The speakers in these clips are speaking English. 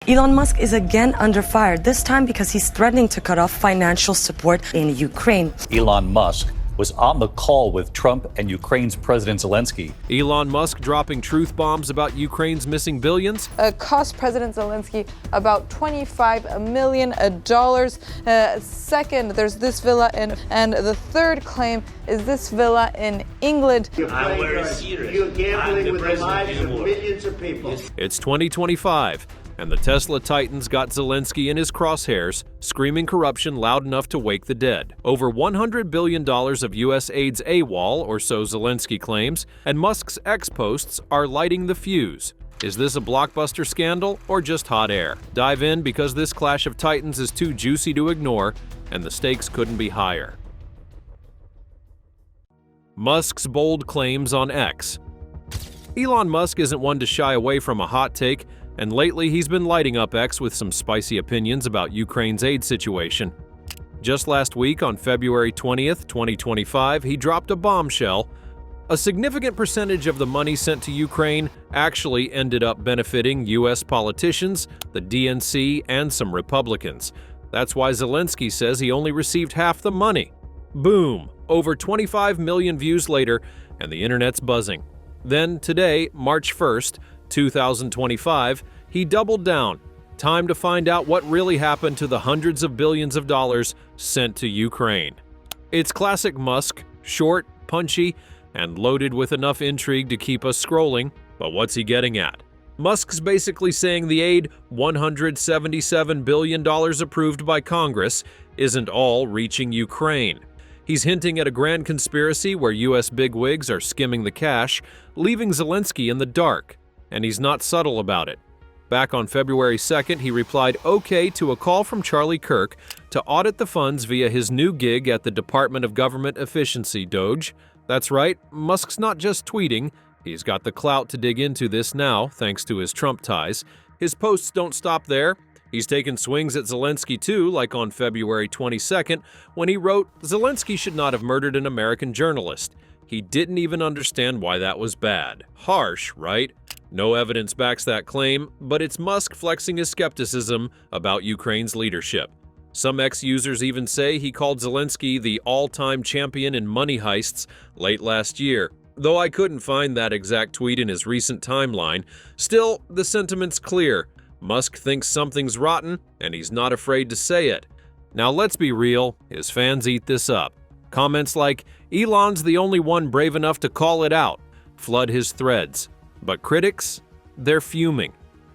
Elon Musk is again under fire, this time because he's threatening to cut off financial support in Ukraine. Elon Musk was on the call with Trump and Ukraine's President Zelensky. Elon Musk dropping truth bombs about Ukraine's missing billions. Cost President Zelensky about $25 million. Second, there's this villa and the third claim is this villa in England. I'm very serious. You're gambling with the lives of millions of people. It's 2025. And the Tesla titans got Zelensky in his crosshairs, screaming corruption loud enough to wake the dead. Over $100 billion of U.S. aid's AWOL, or so Zelensky claims, and Musk's X posts are lighting the fuse. Is this a blockbuster scandal or just hot air? Dive in because this clash of titans is too juicy to ignore, and the stakes couldn't be higher. Musk's bold claims on X. Elon Musk isn't one to shy away from a hot take, and lately he's been lighting up X with some spicy opinions about Ukraine's aid situation. Just last week, on February 20th, 2025, he dropped a bombshell. A significant percentage of the money sent to Ukraine actually ended up benefiting U.S. politicians, the DNC, and some Republicans. That's why Zelensky says he only received half the money. Boom! Over 25 million views later, and the internet's buzzing. Then today, March 1st, 2025, he doubled down. Time to find out what really happened to the hundreds of billions of dollars sent to Ukraine. It's classic Musk, short, punchy, and loaded with enough intrigue to keep us scrolling, but what's he getting at? Musk's basically saying the aid, $177 billion approved by Congress, isn't all reaching Ukraine. He's hinting at a grand conspiracy where U.S. bigwigs are skimming the cash, leaving Zelensky in the dark. And he's not subtle about it. Back on February 2nd, he replied okay to a call from Charlie Kirk to audit the funds via his new gig at the Department of Government Efficiency, DOGE. That's right, Musk's not just tweeting. He's got the clout to dig into this now, thanks to his Trump ties. His posts don't stop there. He's taken swings at Zelensky too, like on February 22nd, when he wrote, "Zelensky should not have murdered an American journalist. He didn't even understand why that was bad." Harsh, right? No evidence backs that claim, but it's Musk flexing his skepticism about Ukraine's leadership. Some X-users even say he called Zelensky the all-time champion in money heists late last year. Though I couldn't find that exact tweet in his recent timeline, still, the sentiment's clear. Musk thinks something's rotten, and he's not afraid to say it. Now let's be real, his fans eat this up. Comments like, "Elon's the only one brave enough to call it out," flood his threads. But critics? They're fuming.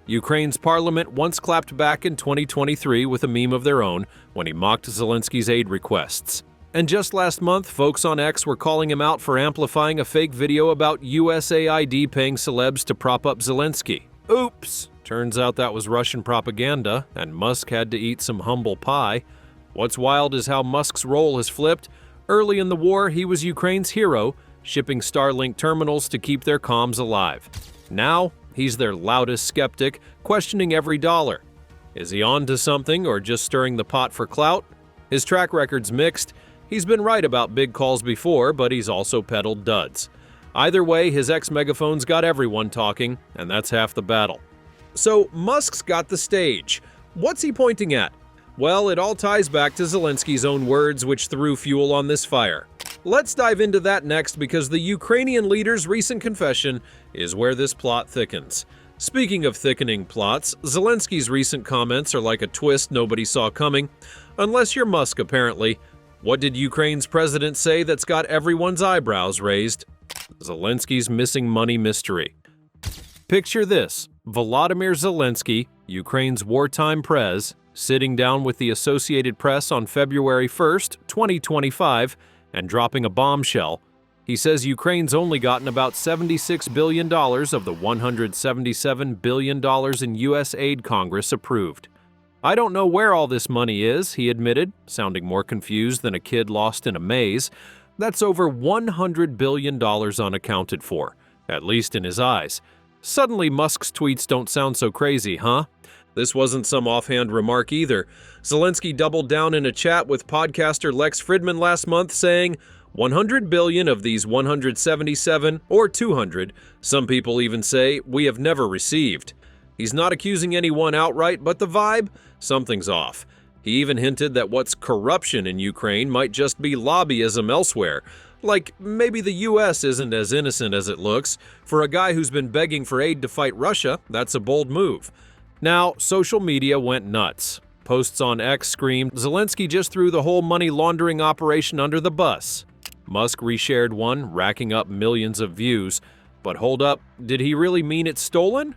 Ukraine's parliament once clapped back in 2023 with a meme of their own when he mocked Zelensky's aid requests. And just last month, folks on X were calling him out for amplifying a fake video about USAID paying celebs to prop up Zelensky. Oops! Turns out that was Russian propaganda, and Musk had to eat some humble pie. What's wild is how Musk's role has flipped. Early in the war, he was Ukraine's hero, shipping Starlink terminals to keep their comms alive. Now, he's their loudest skeptic, questioning every dollar. Is he on to something or just stirring the pot for clout? His track record's mixed. He's been right about big calls before, but he's also peddled duds. Either way, his ex-megaphone's got everyone talking, and that's half the battle. So, Musk's got the stage. What's he pointing at? Well, it all ties back to Zelensky's own words, which threw fuel on this fire. Let's dive into that next because the Ukrainian leader's recent confession is where this plot thickens. Speaking of thickening plots, Zelensky's recent comments are like a twist nobody saw coming. Unless you're Musk, apparently. What did Ukraine's president say that's got everyone's eyebrows raised? Zelensky's missing money mystery. Picture this: Volodymyr Zelensky, Ukraine's wartime prez, sitting down with the Associated Press on February 1st, 2025, and dropping a bombshell. He says Ukraine's only gotten about $76 billion of the $177 billion in U.S. aid Congress approved. "I don't know where all this money is," he admitted, sounding more confused than a kid lost in a maze. That's over $100 billion unaccounted for, at least in his eyes. Suddenly, Musk's tweets don't sound so crazy, huh? This wasn't some offhand remark either. Zelensky doubled down in a chat with podcaster Lex Fridman last month, saying, 100 billion of these 177, or 200, some people even say, we have never received. He's not accusing anyone outright, but the vibe? Something's off. He even hinted that what's corruption in Ukraine might just be lobbyism elsewhere. Like, maybe the US isn't as innocent as it looks. For a guy who's been begging for aid to fight Russia, that's a bold move. Now, social media went nuts. Posts on X screamed, Zelensky just threw the whole money laundering operation under the bus. Musk reshared one, racking up millions of views. But hold up, did he really mean it's stolen?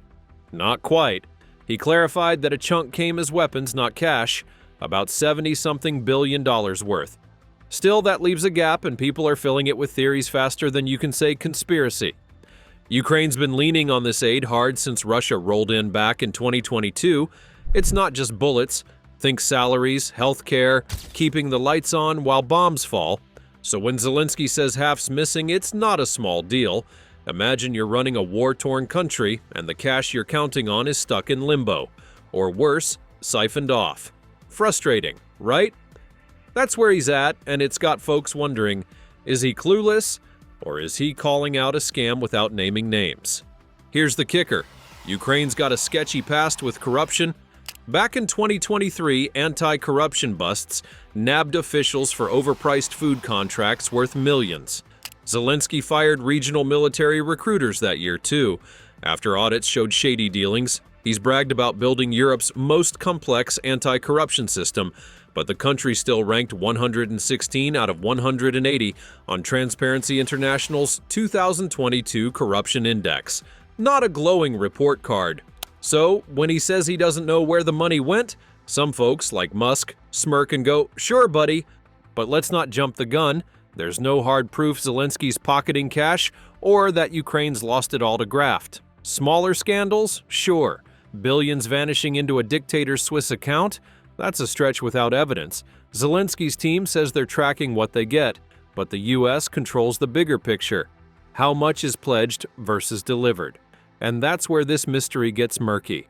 Not quite. He clarified that a chunk came as weapons, not cash, about $70-something billion worth. Still, that leaves a gap, and people are filling it with theories faster than you can say conspiracy. Ukraine's been leaning on this aid hard since Russia rolled in back in 2022. It's not just bullets. Think salaries, healthcare, keeping the lights on while bombs fall. So when Zelensky says half's missing, it's not a small deal. Imagine you're running a war-torn country and the cash you're counting on is stuck in limbo. Or worse, siphoned off. Frustrating, right? That's where he's at, and it's got folks wondering, is he clueless, or is he calling out a scam without naming names? Here's the kicker. Ukraine's got a sketchy past with corruption. Back in 2023, anti-corruption busts nabbed officials for overpriced food contracts worth millions. Zelensky fired regional military recruiters that year, too. After audits showed shady dealings, he's bragged about building Europe's most complex anti-corruption system, but the country still ranked 116 out of 180 on Transparency International's 2022 Corruption Index. Not a glowing report card. So, when he says he doesn't know where the money went, some folks, like Musk, smirk and go, "Sure, buddy." But let's not jump the gun. There's no hard proof Zelensky's pocketing cash or that Ukraine's lost it all to graft. Smaller scandals? Sure. Billions vanishing into a dictator's Swiss account? That's a stretch without evidence. Zelensky's team says they're tracking what they get, but the US controls the bigger picture. How much is pledged versus delivered? And that's where this mystery gets murky.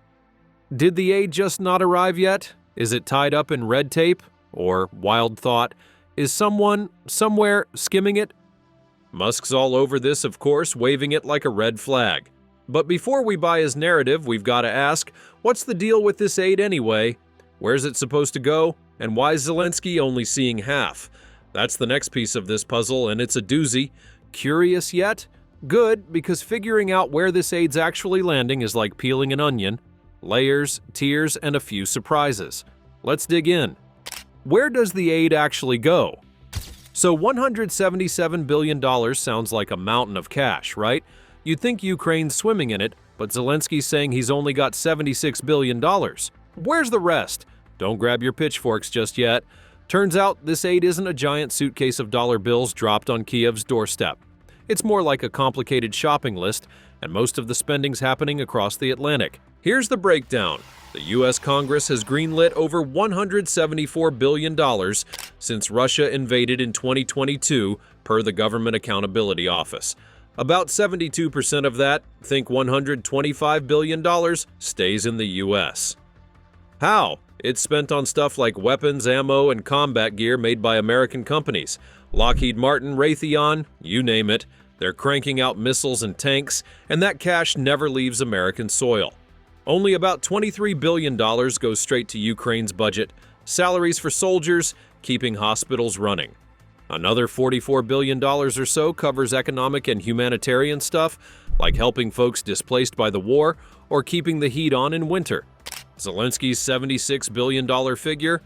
Did the aid just not arrive yet? Is it tied up in red tape? Or, wild thought, is someone, somewhere, skimming it? Musk's all over this, of course, waving it like a red flag. But before we buy his narrative, we've got to ask, what's the deal with this aid anyway? Where's it supposed to go? And why is Zelensky only seeing half? That's the next piece of this puzzle, and it's a doozy. Curious yet? Good, because figuring out where this aid's actually landing is like peeling an onion. Layers, tiers, and a few surprises. Let's dig in. Where does the aid actually go? So $177 billion sounds like a mountain of cash, right? You'd think Ukraine's swimming in it, but Zelensky's saying he's only got $76 billion. Where's the rest? Don't grab your pitchforks just yet. Turns out this aid isn't a giant suitcase of dollar bills dropped on Kiev's doorstep. It's more like a complicated shopping list, and most of the spending's happening across the Atlantic. Here's the breakdown. The U.S. Congress has greenlit over $174 billion since Russia invaded in 2022, per the Government Accountability Office. About 72% of that, think $125 billion, stays in the U.S. How? It's spent on stuff like weapons, ammo, and combat gear made by American companies. Lockheed Martin, Raytheon, you name it. They're cranking out missiles and tanks, and that cash never leaves American soil. Only about $23 billion goes straight to Ukraine's budget, salaries for soldiers, keeping hospitals running. Another $44 billion or so covers economic and humanitarian stuff, like helping folks displaced by the war or keeping the heat on in winter. Zelensky's $76 billion figure?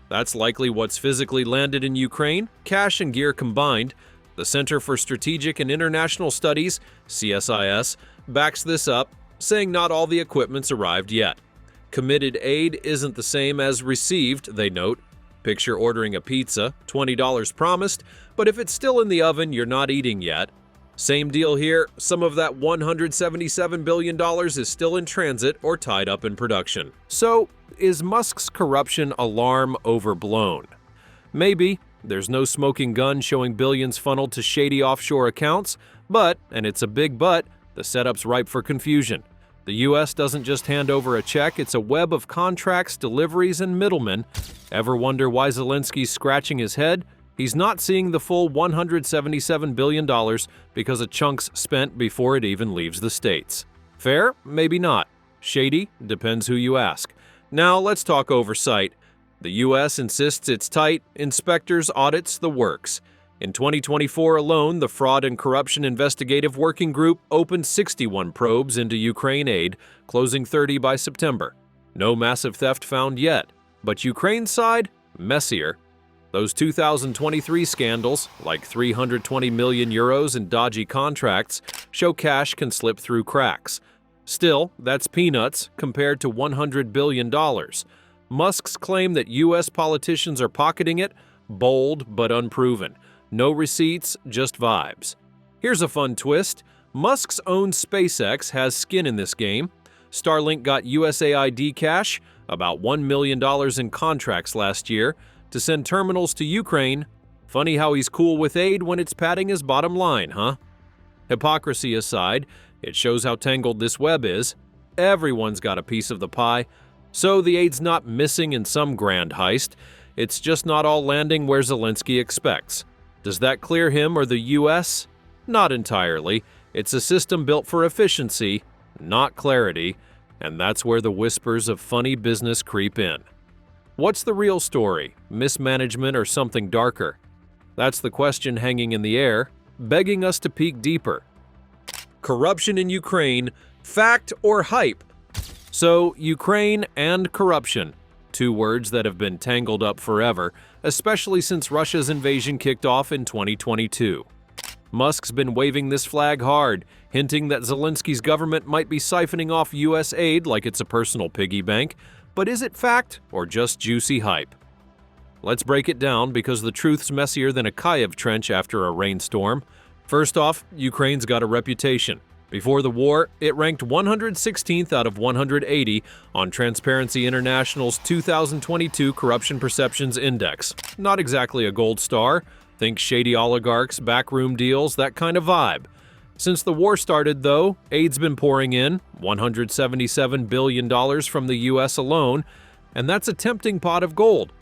That's likely what's physically landed in Ukraine, cash and gear combined. The Center for Strategic and International Studies, CSIS, backs this up, saying not all the equipment's arrived yet. Committed aid isn't the same as received, they note. Picture ordering a pizza, $20 promised, but if it's still in the oven, you're not eating yet. Same deal here, some of that $177 billion is still in transit or tied up in production. So, is Musk's corruption alarm overblown? Maybe. There's no smoking gun showing billions funneled to shady offshore accounts, but, and it's a big but, the setup's ripe for confusion. The U.S. doesn't just hand over a check, it's a web of contracts, deliveries, and middlemen. Ever wonder why Zelensky's scratching his head? He's not seeing the full $177 billion because a chunk's spent before it even leaves the States. Fair? Maybe not. Shady? Depends who you ask. Now let's talk oversight. The U.S. insists it's tight, inspectors, audits, the works. In 2024 alone, the Fraud and Corruption Investigative Working Group opened 61 probes into Ukraine aid, closing 30 by September. No massive theft found yet, but Ukraine's side, messier. Those 2023 scandals, like 320 million euros in dodgy contracts, show cash can slip through cracks. Still, that's peanuts compared to $100 billion. Musk's claim that U.S. politicians are pocketing it, bold but unproven. No receipts, just vibes. Here's a fun twist. Musk's own SpaceX has skin in this game. Starlink got USAID cash, about $1 million in contracts last year, to send terminals to Ukraine. Funny how he's cool with aid when it's padding his bottom line, huh? Hypocrisy aside, it shows how tangled this web is. Everyone's got a piece of the pie. So the aid's not missing in some grand heist. It's just not all landing where Zelensky expects. Does that clear him or the U.S.? Not entirely. It's a system built for efficiency, not clarity, and that's where the whispers of funny business creep in. What's the real story? Mismanagement or something darker? That's the question hanging in the air, begging us to peek deeper. Corruption in Ukraine, fact or hype? So, Ukraine and corruption, two words that have been tangled up forever, especially since Russia's invasion kicked off in 2022. Musk's been waving this flag hard, hinting that Zelensky's government might be siphoning off U.S. aid like it's a personal piggy bank, but is it fact or just juicy hype? Let's break it down because the truth's messier than a Kiev trench after a rainstorm. First off, Ukraine's got a reputation. Before the war, it ranked 116th out of 180 on Transparency International's 2022 Corruption Perceptions Index. Not exactly a gold star. Think shady oligarchs, backroom deals, that kind of vibe. Since the war started, though, aid's been pouring in, $177 billion from the U.S. alone, and that's a tempting pot of gold.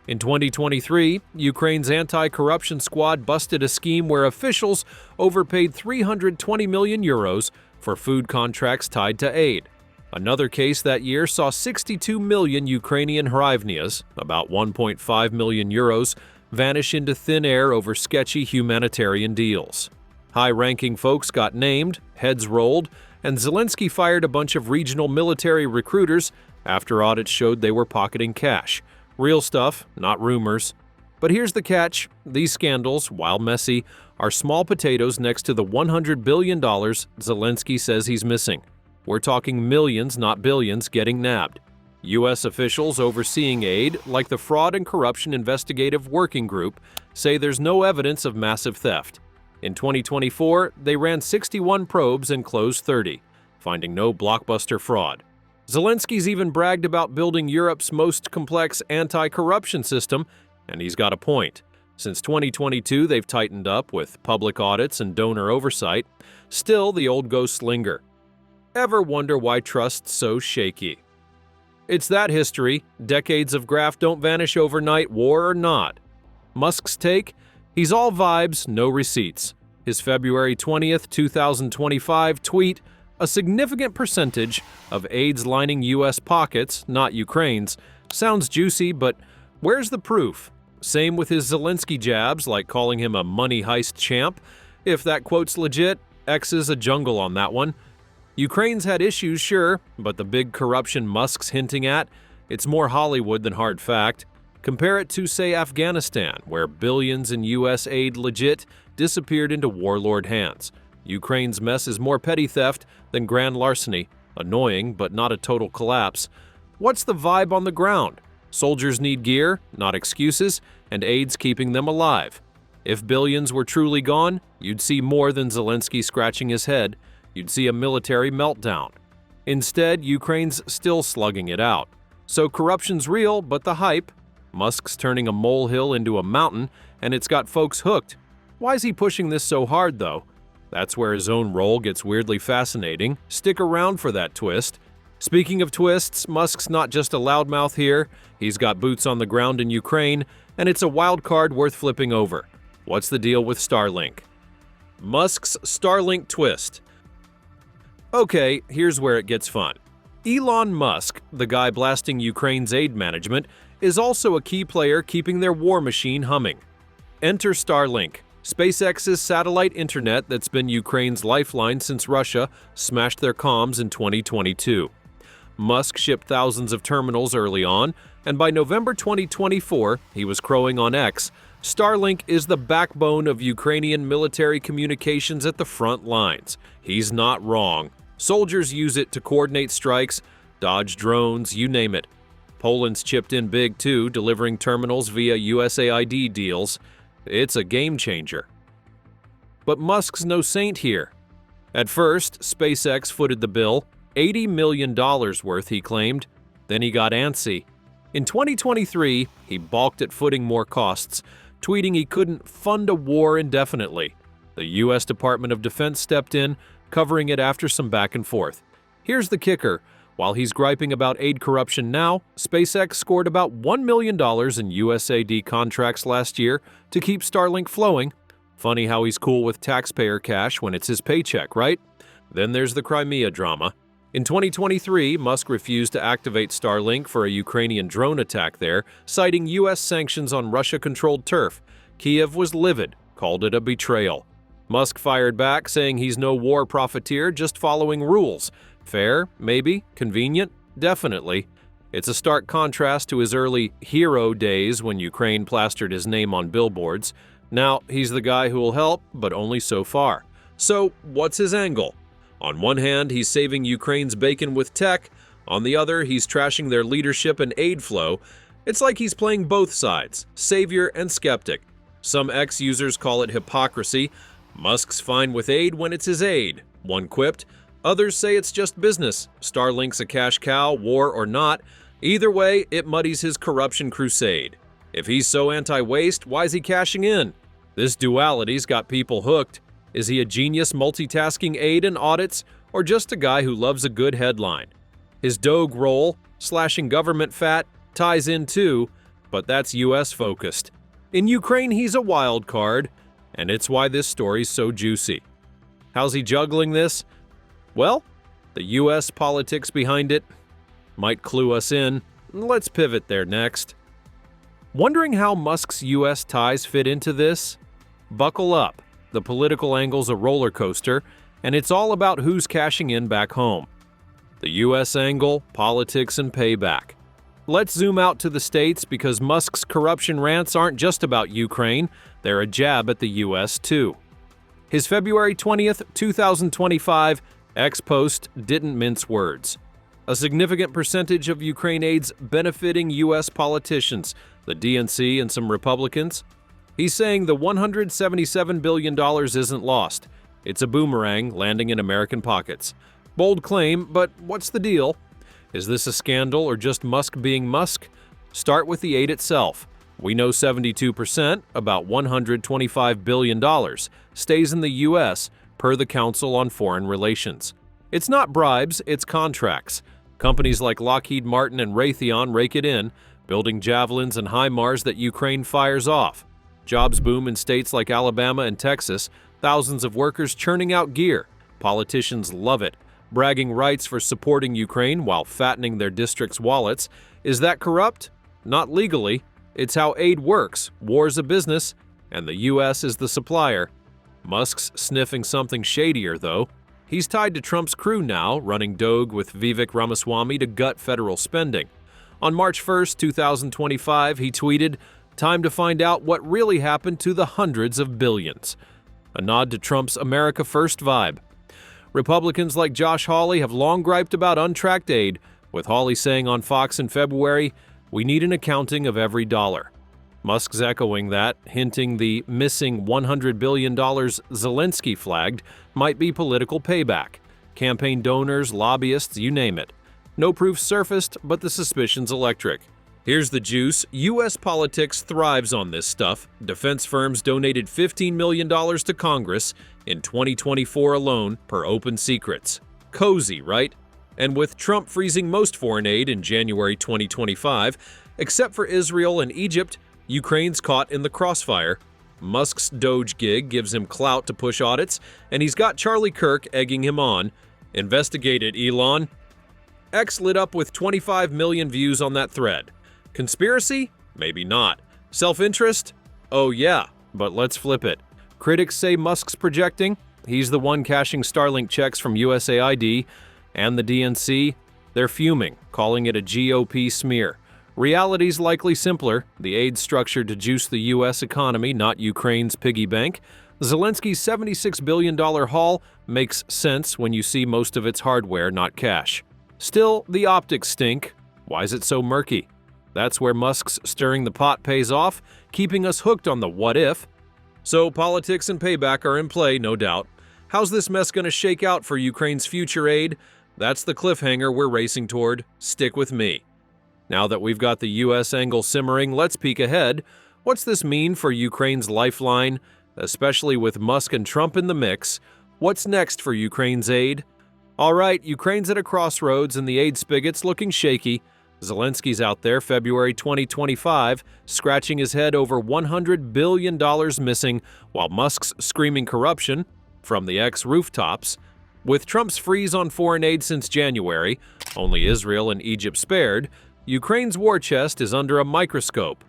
In 2023, Ukraine's anti-corruption squad busted a scheme where officials overpaid 320 million euros for food contracts tied to aid. Another case that year saw 62 million Ukrainian hryvnias, about 1.5 million euros, vanish into thin air over sketchy humanitarian deals. High-ranking folks got named, heads rolled, and Zelensky fired a bunch of regional military recruiters after audits showed they were pocketing cash. Real stuff, not rumors. But here's the catch. These scandals, while messy, are small potatoes next to the $100 billion Zelensky says he's missing. We're talking millions, not billions, getting nabbed. U.S. officials overseeing aid, like the Fraud and Corruption Investigative Working Group, say there's no evidence of massive theft. In 2024, they ran 61 probes and closed 30, finding no blockbuster fraud. Zelensky's even bragged about building Europe's most complex anti-corruption system, and he's got a point. Since 2022, they've tightened up with public audits and donor oversight. Still, the old ghosts linger. Ever wonder why trust's so shaky? It's that history. Decades of graft don't vanish overnight, war or not. Musk's take? He's all vibes, no receipts. His February 20th, 2025 tweet, a significant percentage of aid's lining U.S. pockets, not Ukraine's, sounds juicy, but where's the proof? Same with his Zelensky jabs, like calling him a money heist champ. If that quote's legit, X is a jungle on that one. Ukraine's had issues, sure, but the big corruption Musk's hinting at, it's more Hollywood than hard fact. Compare it to, say, Afghanistan, where billions in U.S. aid legit disappeared into warlord hands. Ukraine's mess is more petty theft than grand larceny, annoying but not a total collapse. What's the vibe on the ground? Soldiers need gear, not excuses, and aid's keeping them alive. If billions were truly gone, you'd see more than Zelensky scratching his head. You'd see a military meltdown. Instead, Ukraine's still slugging it out. So corruption's real, but the hype? Musk's turning a molehill into a mountain, and it's got folks hooked. Why's he pushing this so hard, though? That's where his own role gets weirdly fascinating. Stick around for that twist. Speaking of twists, Musk's not just a loudmouth here. He's got boots on the ground in Ukraine, and it's a wild card worth flipping over. What's the deal with Starlink? Musk's Starlink twist. Okay, here's where it gets fun. Elon Musk, the guy blasting Ukraine's aid management, is also a key player keeping their war machine humming. Enter Starlink, SpaceX's satellite internet that's been Ukraine's lifeline since Russia smashed their comms in 2022. Musk shipped thousands of terminals early on, and by November 2024, he was crowing on X, Starlink is the backbone of Ukrainian military communications at the front lines. He's not wrong. Soldiers use it to coordinate strikes, dodge drones, you name it. Poland's chipped in big too, delivering terminals via USAID deals. It's a game changer. But Musk's no saint here. At first, SpaceX footed the bill, $80 million worth, he claimed. Then he got antsy. In 2023, he balked at footing more costs, tweeting he couldn't fund a war indefinitely. The U.S. Department of Defense stepped in, covering it after some back and forth. Here's the kicker. While he's griping about aid corruption now, SpaceX scored about $1 million in USAID contracts last year to keep Starlink flowing. Funny how he's cool with taxpayer cash when it's his paycheck, right? Then there's the Crimea drama. In 2023, Musk refused to activate Starlink for a Ukrainian drone attack there, citing U.S. sanctions on Russia-controlled turf. Kiev was livid, called it a betrayal. Musk fired back, saying he's no war profiteer, just following rules. Fair? Maybe. Convenient? Definitely. It's a stark contrast to his early hero days when Ukraine plastered his name on billboards. Now, he's the guy who will help, but only so far. So, what's his angle? On one hand, he's saving Ukraine's bacon with tech. On the other, he's trashing their leadership and aid flow. It's like he's playing both sides, savior and skeptic. Some ex-users call it hypocrisy. Musk's fine with aid when it's his aid, one quipped. Others say it's just business. Starlink's a cash cow, war or not. Either way, it muddies his corruption crusade. If he's so anti-waste, why's he cashing in? This duality's got people hooked. Is he a genius multitasking aid and audits, or just a guy who loves a good headline? His Doge role, slashing government fat, ties in too, but that's US-focused. In Ukraine, he's a wild card, and it's why this story's so juicy. How's he juggling this? Well, the US politics behind it might clue us in. Let's pivot there next. Wondering how Musk's US ties fit into this? Buckle up. The political angle's a roller coaster, and it's all about who's cashing in back home. The US angle, politics, and payback. Let's zoom out to the States because Musk's corruption rants aren't just about Ukraine, they're a jab at the US too. His February 20th, 2025 X post didn't mince words. A significant percentage of Ukraine aid's benefiting US politicians, the DNC and some Republicans. He's saying the $177 billion isn't lost. It's a boomerang landing in American pockets. Bold claim, but what's the deal? Is this a scandal or just Musk being Musk? Start with the aid itself. We know 72%, about $125 billion, stays in the U.S., per the Council on Foreign Relations. It's not bribes, it's contracts. Companies like Lockheed Martin and Raytheon rake it in, building Javelins and HIMARS that Ukraine fires off. Jobs boom in states like Alabama and Texas, thousands of workers churning out gear. Politicians love it, bragging rights for supporting Ukraine while fattening their districts' wallets. Is that corrupt? Not legally. It's how aid works. War's a business, and the U.S. is the supplier. Musk's sniffing something shadier, though. He's tied to Trump's crew now, running Doge with Vivek Ramaswamy to gut federal spending. On March 1st, 2025, he tweeted, "Time to find out what really happened to the hundreds of billions." A nod to Trump's America First vibe. Republicans like Josh Hawley have long griped about untracked aid, with Hawley saying on Fox in February, "We need an accounting of every dollar." Musk's echoing that, hinting the missing $100 billion Zelensky flagged might be political payback. Campaign donors, lobbyists, you name it. No proof surfaced, but the suspicion's electric. Here's the juice. U.S. politics thrives on this stuff. Defense firms donated $15 million to Congress in 2024 alone, per Open Secrets. Cozy, right? And with Trump freezing most foreign aid in January 2025, except for Israel and Egypt, Ukraine's caught in the crossfire. Musk's Doge gig gives him clout to push audits, and he's got Charlie Kirk egging him on. Investigate it, Elon. X lit up with 25 million views on that thread. Conspiracy? Maybe not. Self-interest? Oh yeah, but let's flip it. Critics say Musk's projecting. He's the one cashing Starlink checks from USAID and the DNC. They're fuming, calling it a GOP smear. Reality's likely simpler. The aid's structured to juice the U.S. economy, not Ukraine's piggy bank. Zelensky's $76 billion haul makes sense when you see most of its hardware, not cash. Still, the optics stink. Why is it so murky? That's where Musk's stirring the pot pays off, keeping us hooked on the what if. So politics and payback are in play, no doubt. How's this mess going to shake out for Ukraine's future aid? That's the cliffhanger we're racing toward. Stick with me. Now that we've got the U.S. angle simmering, let's peek ahead. What's this mean for Ukraine's lifeline? Especially with Musk and Trump in the mix. What's next for Ukraine's aid? All right, Ukraine's at a crossroads and the aid spigot's looking shaky. Zelensky's out there February 2025, scratching his head over $100 billion missing, while Musk's screaming corruption from the X rooftops. With Trump's freeze on foreign aid since January, only Israel and Egypt spared, Ukraine's war chest is under a microscope.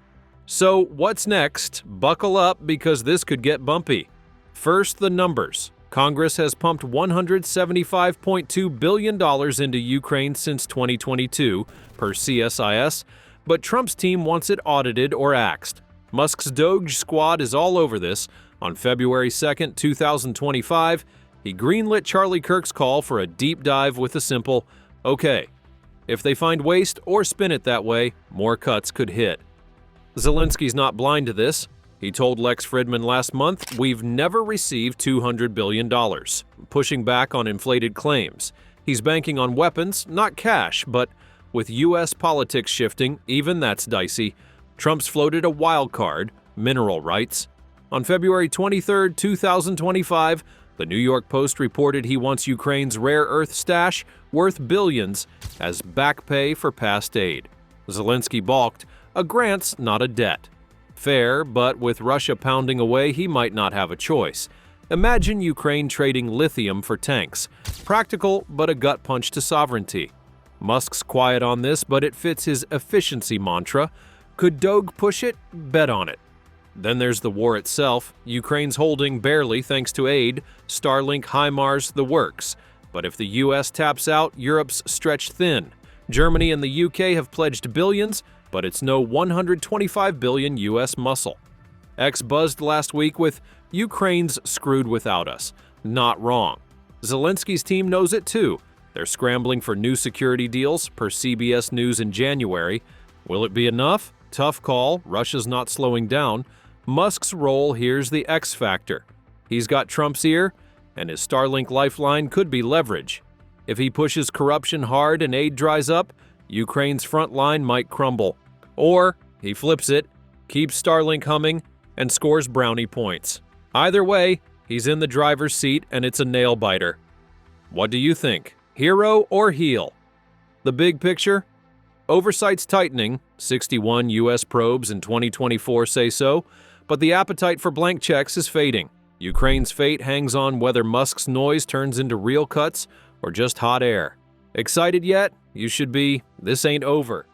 So what's next? Buckle up because this could get bumpy. First, the numbers. Congress has pumped $175.2 billion into Ukraine since 2022, per CSIS, but Trump's team wants it audited or axed. Musk's Doge squad is all over this. On February 2, 2025, he greenlit Charlie Kirk's call for a deep dive with a simple, okay. If they find waste or spin it that way, more cuts could hit. Zelensky's not blind to this. He told Lex Fridman last month, "We've never received $200 billion," pushing back on inflated claims. He's banking on weapons, not cash, but with U.S. politics shifting, even that's dicey. Trump's floated a wild card, mineral rights. On February 23, 2025, the New York Post reported he wants Ukraine's rare earth stash, worth billions, as back pay for past aid. Zelensky balked. A grant's not a debt. Fair, but with Russia pounding away, he might not have a choice. Imagine Ukraine trading lithium for tanks. Practical, but a gut punch to sovereignty. Musk's quiet on this, but it fits his efficiency mantra. Could Doge push it? Bet on it. Then there's the war itself. Ukraine's holding barely thanks to aid. Starlink, HIMARS, the works. But if the U.S. taps out, Europe's stretched thin. Germany and the U.K. have pledged billions, but it's no 125 billion U.S. muscle. X buzzed last week with, "Ukraine's screwed without us." Not wrong. Zelensky's team knows it too. They're scrambling for new security deals, per CBS News in January. Will it be enough? Tough call. Russia's not slowing down. Musk's role here's the X factor. He's got Trump's ear, and his Starlink lifeline could be leverage. If he pushes corruption hard and aid dries up, Ukraine's front line might crumble. Or he flips it, keeps Starlink humming, and scores brownie points. Either way, he's in the driver's seat and it's a nail-biter. What do you think? Hero or heel? The big picture? Oversight's tightening, 61 U.S. probes in 2024 say so, but the appetite for blank checks is fading. Ukraine's fate hangs on whether Musk's noise turns into real cuts or just hot air. Excited yet? You should be. This ain't over.